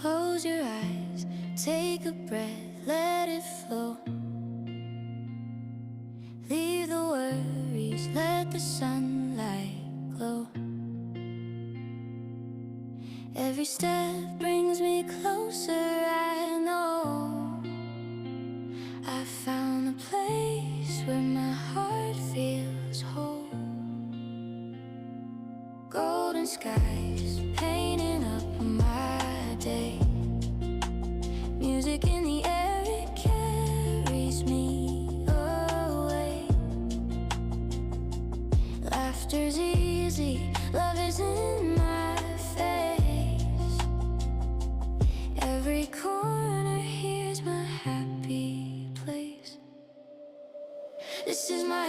Close your eyes, take a breath, let it flow. Leave the worries, let the sunlight glow. Every step brings me closer, I know. I found a place where my heart feels whole. Golden skies painting up my day. Music in the air, it carries me away. Laughter's easy, love is in my face. Every corner here's my happy place. This is my